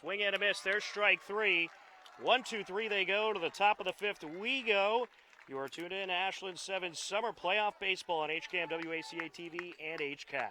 Swing and a miss. There's strike three. 1-2-3 they go. To the top of the fifth we go. You are tuned in to Ashland 7's Summer Playoff Baseball on HCAM, WACA TV, and HCAT.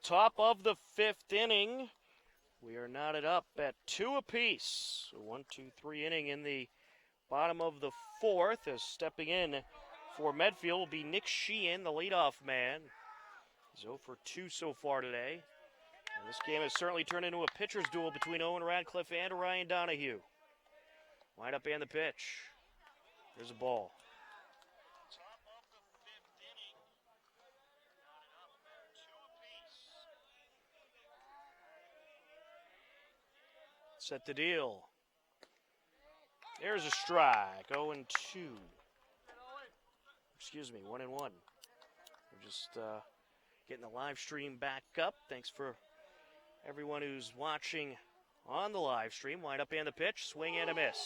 Top of the fifth inning. We are knotted up at 2 apiece. So 1-2-3 inning in the bottom of the fourth. As stepping in for Medfield will be Nick Sheehan, the leadoff man. He's 0 for 2 so far today. And this game has certainly turned into a pitcher's duel between Owen Radcliffe and Ryan Donahue. Wind up and the pitch. There's a ball. Set the deal. There's a strike. 0-2. Excuse me, 1-1. We're just getting the live stream back up. Thanks for everyone who's watching on the live stream. Wind up and the pitch. Swing and a miss.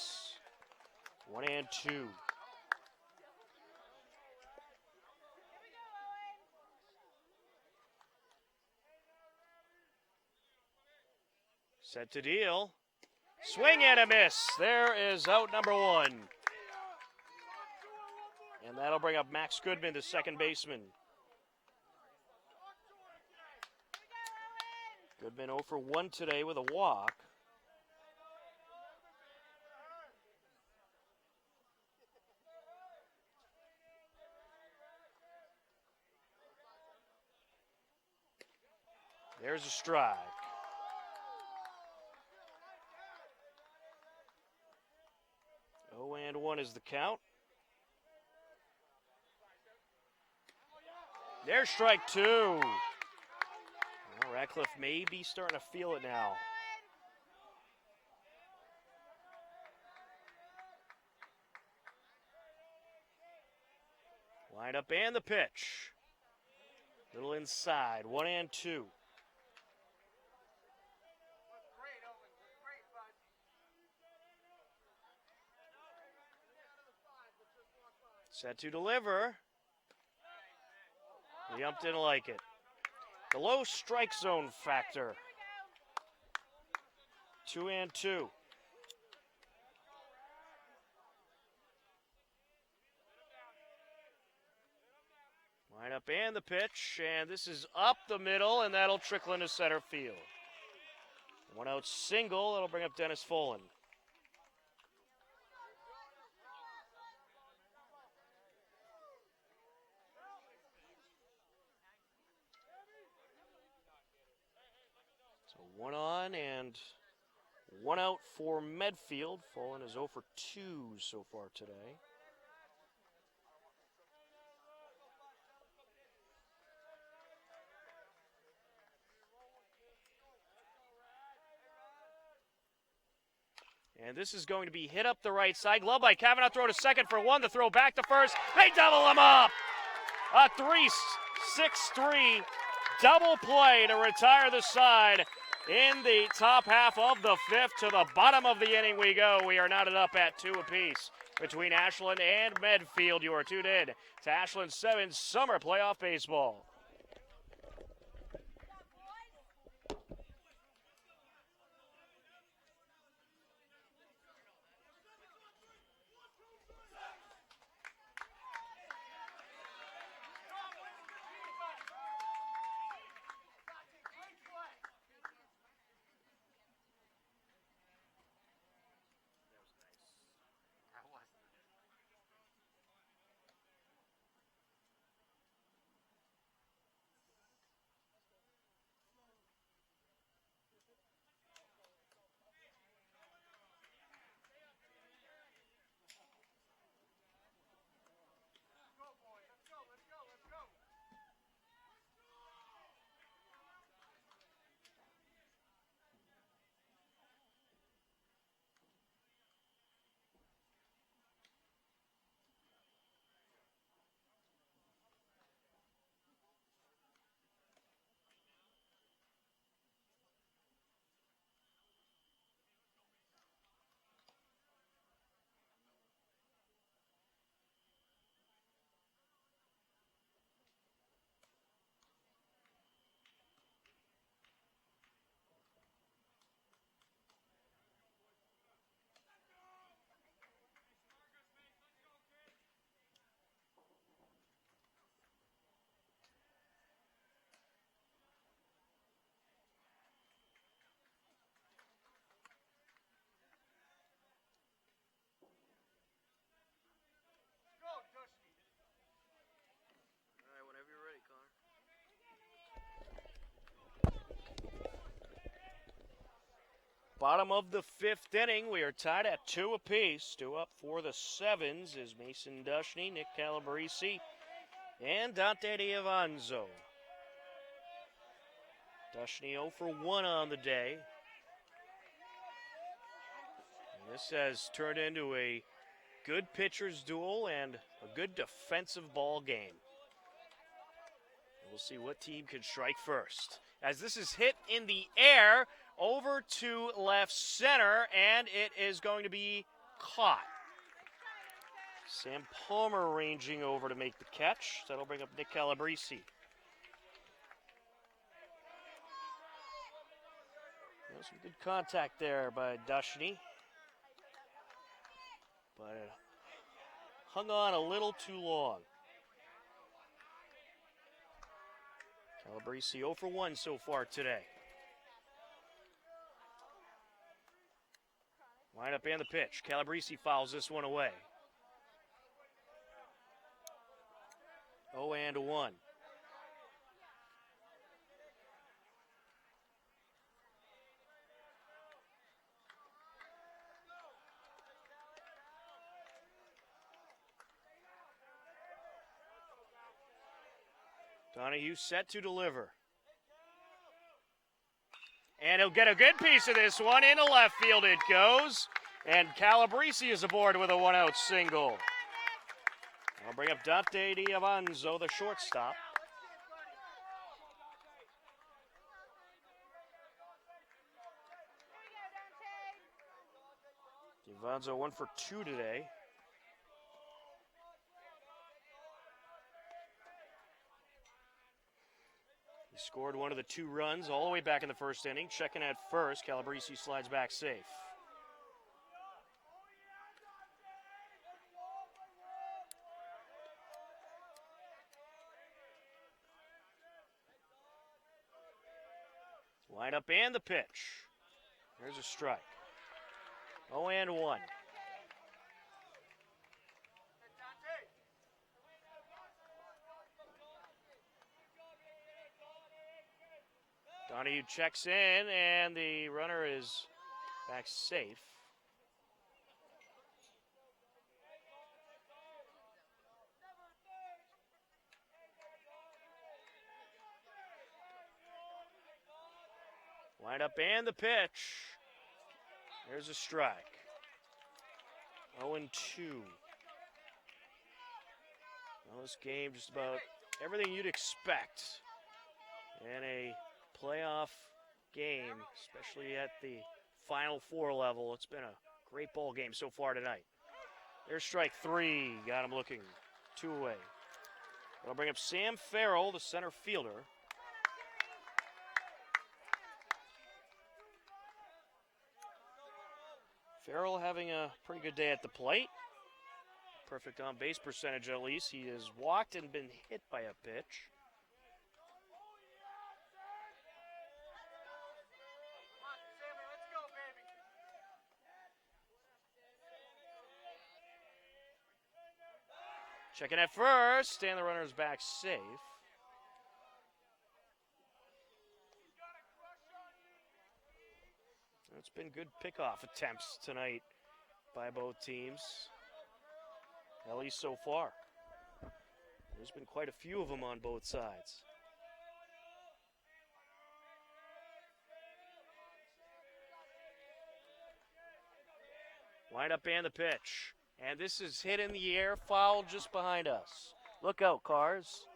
1-2. Set to deal. Swing and a miss. There is out number one. And that'll bring up Max Goodman, the second baseman. Goodman 0 for 1 today with a walk. There's a strike. 0-1 is the count. There's strike two. Well, Radcliffe may be starting to feel it now. Wind up and the pitch. Little inside. 1-2. Set to deliver. The ump didn't like it. The low strike zone factor. 2-2. Line up and the pitch, and this is up the middle, and that'll trickle into center field. 1 out single, that'll bring up Dennis Folan. So 1 on and 1 out for Medfield. Folan is 0 for 2 so far today. And this is going to be hit up the right side. Glove by Kavanaugh, throw to second for 1, the throw back to first. They double him up! A 3-6-3 double play to retire the side in the top half of the fifth. To the bottom of the inning we go. We are knotted up at 2 apiece between Ashland and Medfield. You are tuned in to Ashland 7's Summer Playoff Baseball. Bottom of the fifth inning, we are tied at 2 apiece. 2 up for the 7's is Mason Dushney, Nick Calabrese, and Dante D'Avanzo. Dushney 0 for 1 on the day. And this has turned into a good pitcher's duel and a good defensive ball game. We'll see what team can strike first. As this is hit in the air over to left center, and it is going to be caught. Sam Palmer ranging over to make the catch. That'll bring up Nick Calabrese. Some good contact there by Dushney, but hung on a little too long. Calabrese 0 for 1 so far today. Lineup and the pitch. Calabrese fouls this one away. 0-1. Donahue set to deliver. And he'll get a good piece of this one. Into left field it goes. And Calabrese is aboard with a 1-out single. I'll bring up Dante D'Avanzo, the shortstop. D'Avanzo 1 for 2 today. He scored one of the 2 runs all the way back in the first inning. Checking at first. Calabrese slides back safe. Lineup and the pitch. There's a strike. 0-1. Donahue checks in, and the runner is back safe. Lineup and the pitch. There's a strike. 0-2. Well, this game just about everything you'd expect in a playoff game, especially at the Final Four level. It's been a great ball game so far tonight. There's strike 3. Got him looking 2 away. That'll bring up Sam Farrell, the center fielder. Farrell having a pretty good day at the plate. Perfect on base percentage at least. He has walked and been hit by a pitch. Checking at first, and the runner's back safe. It's been good pickoff attempts tonight by both teams, at least so far. There's been quite a few of them on both sides. Wind up and the pitch. And this is hit in the air, foul just behind us. Look out, cars.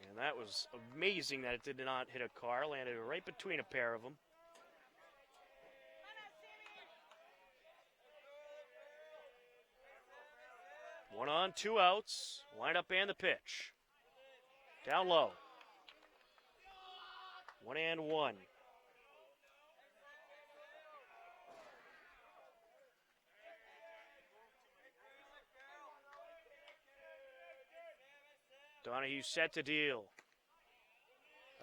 And that was amazing that it did not hit a car, landed right between a pair of them. One on, 2 outs. Wind up and the pitch. Down low. 1-1. Donahue set to deal.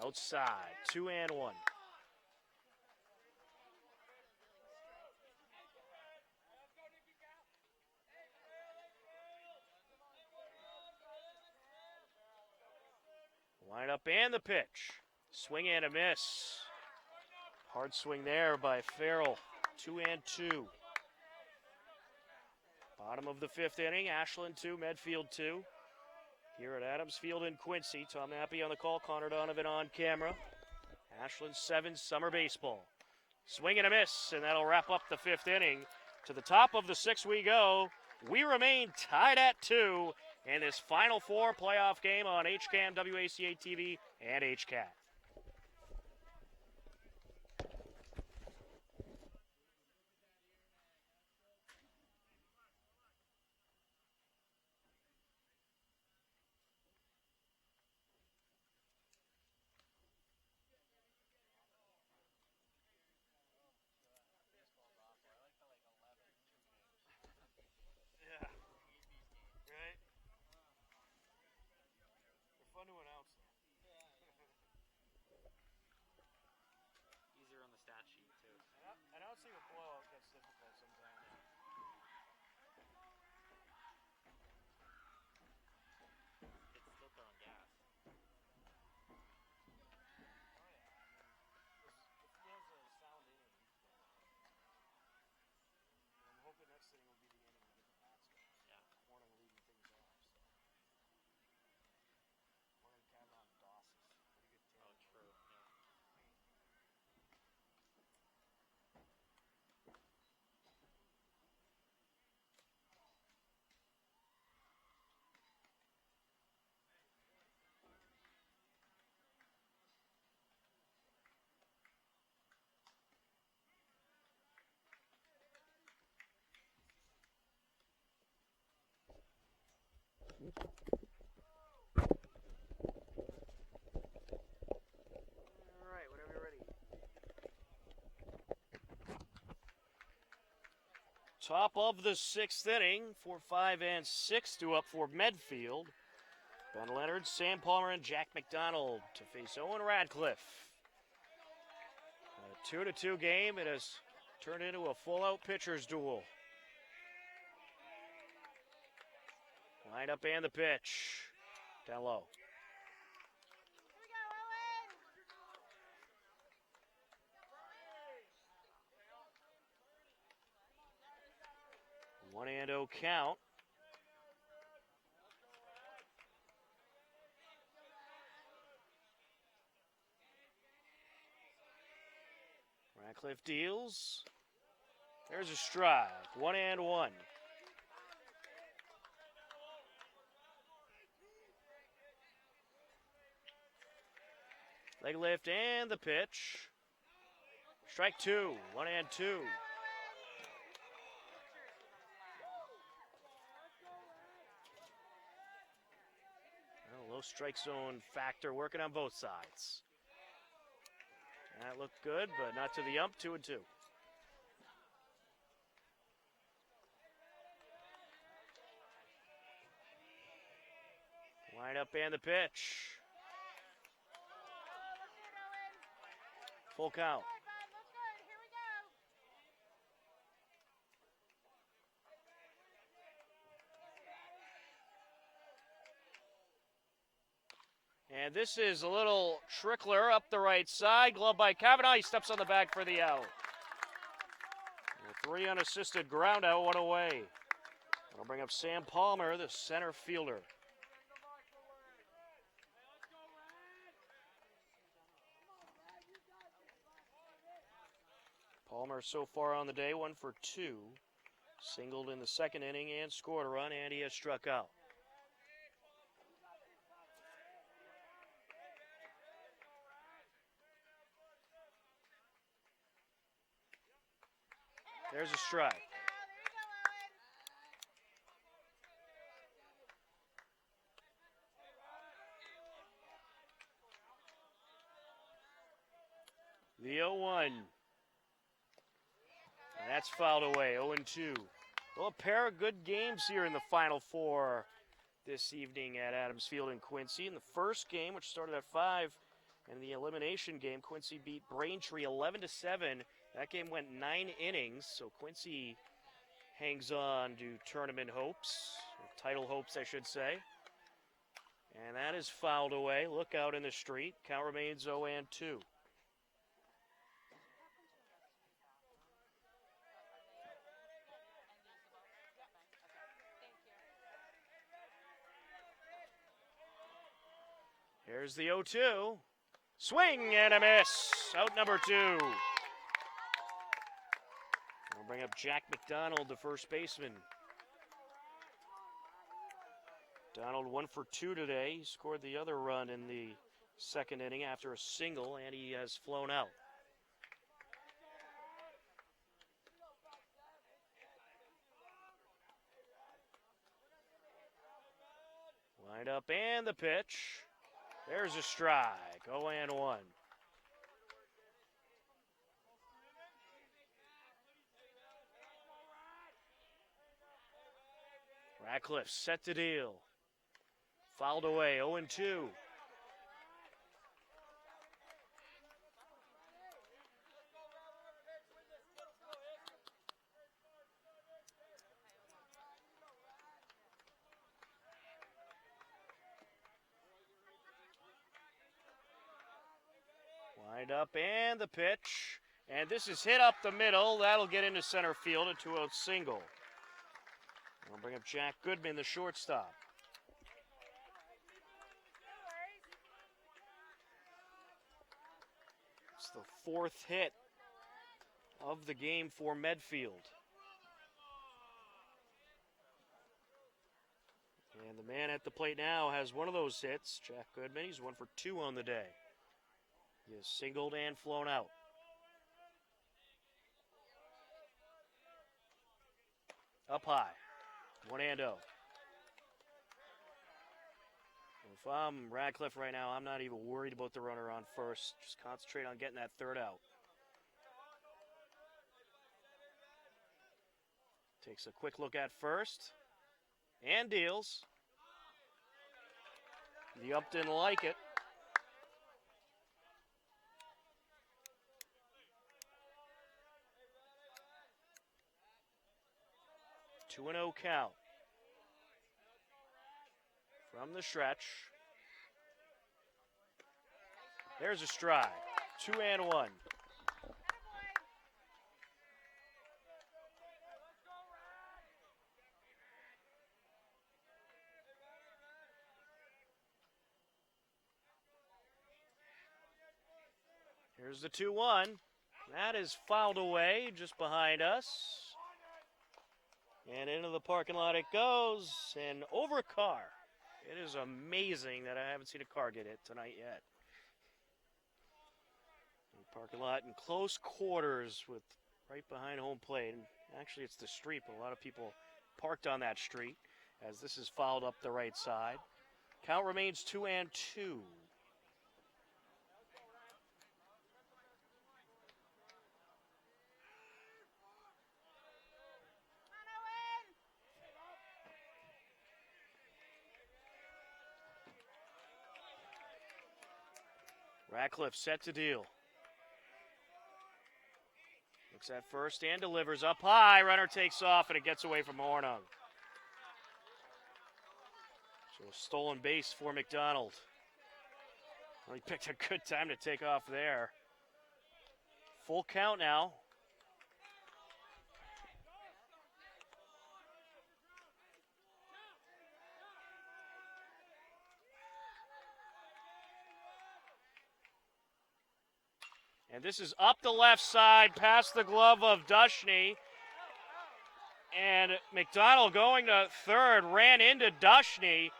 Outside, 2-1. Line up and the pitch. Swing and a miss. Hard swing there by Farrell. 2-2. Bottom of the 5th inning. Ashland 2, Medfield 2. Here at Adams Field in Quincy. Tom Nappy on the call, Connor Donovan on camera. Ashland 7's summer baseball. Swing and a miss, and that'll wrap up the 5th inning. To the top of the 6th we go. We remain tied at 2 in this Final Four playoff game on HCAM, WACA TV, and HCAT. All right, whenever you're ready. Top of the 6th inning, 4, 5, and 6 due up for Medfield. Ben Leonard, Sam Palmer, and Jack McDonald to face Owen Radcliffe. A 2-2 game. It has turned into a full-out pitcher's duel. Line up and the pitch. Down low. One and 0 count. Radcliffe deals. There's a strike. 1-1. Leg lift and the pitch. Strike 2. 1-2. Low strike zone factor working on both sides. That looked good, but not to the ump. 2-2. Line up and the pitch. Full count. And this is a little trickler up the right side. Glove by Kavanaugh. He steps on the bag for the out. A 3 unassisted ground out, 1 away. That'll bring up Sam Palmer, the center fielder. Palmer so far on the day, 1 for 2. Singled in the second inning and scored a run, and he has struck out. There's a strike. The 0-1. And that's fouled away, 0-2. Well, a pair of good games here in the Final Four this evening at Adams Field in Quincy. In the first game, which started at 5, and the elimination game, Quincy beat Braintree 11-7. That game went 9 innings, so Quincy hangs on to tournament hopes, or title hopes, I should say. And that is fouled away. Look out in the street. Count remains 0-2. Here's the 0-2. Swing and a miss. Out number 2. We'll bring up Jack McDonald, the first baseman. Donald 1 for 2 today. He scored the other run in the second inning after a single, and he has flown out. Lined up and the pitch. There's a strike. 0-1. Ratcliffe set to deal. Fouled away, 0-2. Lined up and the pitch. And this is hit up the middle. That'll get into center field, a 2-out single. We'll bring up Jack Goodman, the shortstop. It's the 4th hit of the game for Medfield. And the man at the plate now has one of those hits, Jack Goodman. He's 1 for 2 on the day. He has singled and flown out. Up high. 1-0. If I'm Radcliffe right now, I'm not even worried about the runner on first. Just concentrate on getting that 3rd out. Takes a quick look at first. And deals. The up didn't like it. Two 2-0 count. From the stretch. There's a strike. 2-1. Here's the 2-1. That is fouled away just behind us. And into the parking lot it goes, and over a car. It is amazing that I haven't seen a car get hit tonight yet. Parking lot in close quarters with right behind home plate. And actually, it's the street, but a lot of people parked on that street as this is fouled up the right side. Count remains 2-2. Ratcliffe set to deal. Looks at first and delivers up high. Runner takes off and it gets away from Hornung. So a stolen base for McDonald. Well, he picked a good time to take off there. Full count now. And this is up the left side, past the glove of Dushney. And McDonald going to third, ran into Dushney.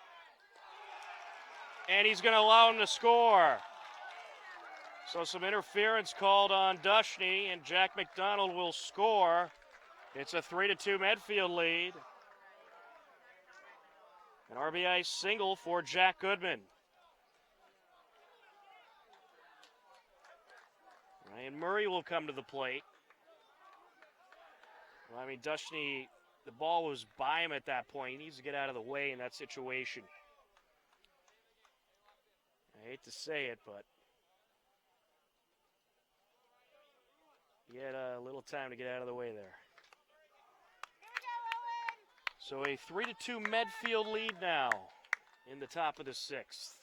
And he's going to allow him to score. So some interference called on Dushney, and Jack McDonald will score. It's a 3-2 Medfield lead. An RBI single for Jack Goodman. Ryan Murray will come to the plate. Well, I mean, Dushney, the ball was by him at that point. He needs to get out of the way in that situation. I hate to say it, but he had a little time to get out of the way there. So a 3-2 Medfield lead now in the top of the sixth.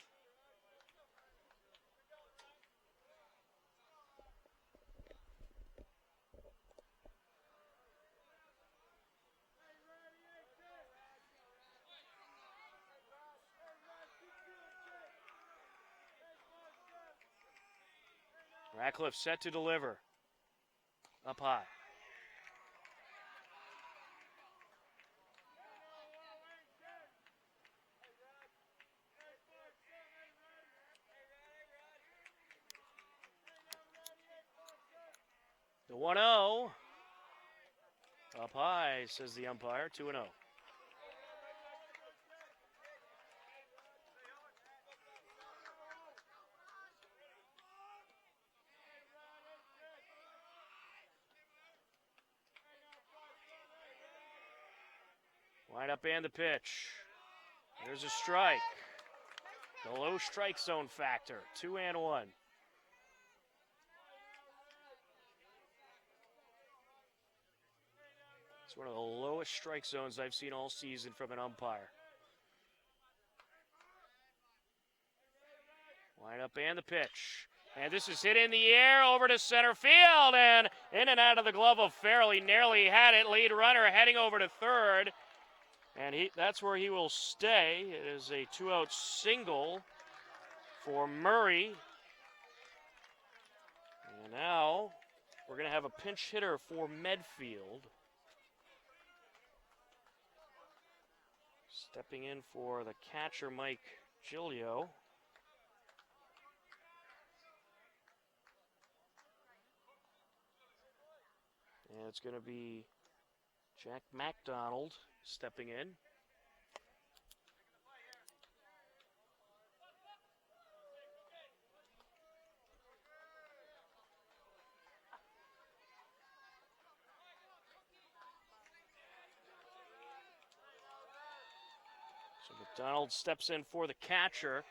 Ratcliffe set to deliver. Up high. The 1-0. Up high, says the umpire. 2-0. Wind up and the pitch. There's a strike. The low strike zone factor. 2-1. It's one of the lowest strike zones I've seen all season from an umpire. Wind up and the pitch. And this is hit in the air over to center field and in and out of the glove of Farrell. He nearly had it. Lead runner heading over to third. And that's where he will stay. It is a 2-out single for Murray. And now we're going to have a pinch hitter for Medfield. Stepping in for the catcher, Mike Giglio. And it's going to be Jack McDonald stepping in. So McDonald steps in for the catcher.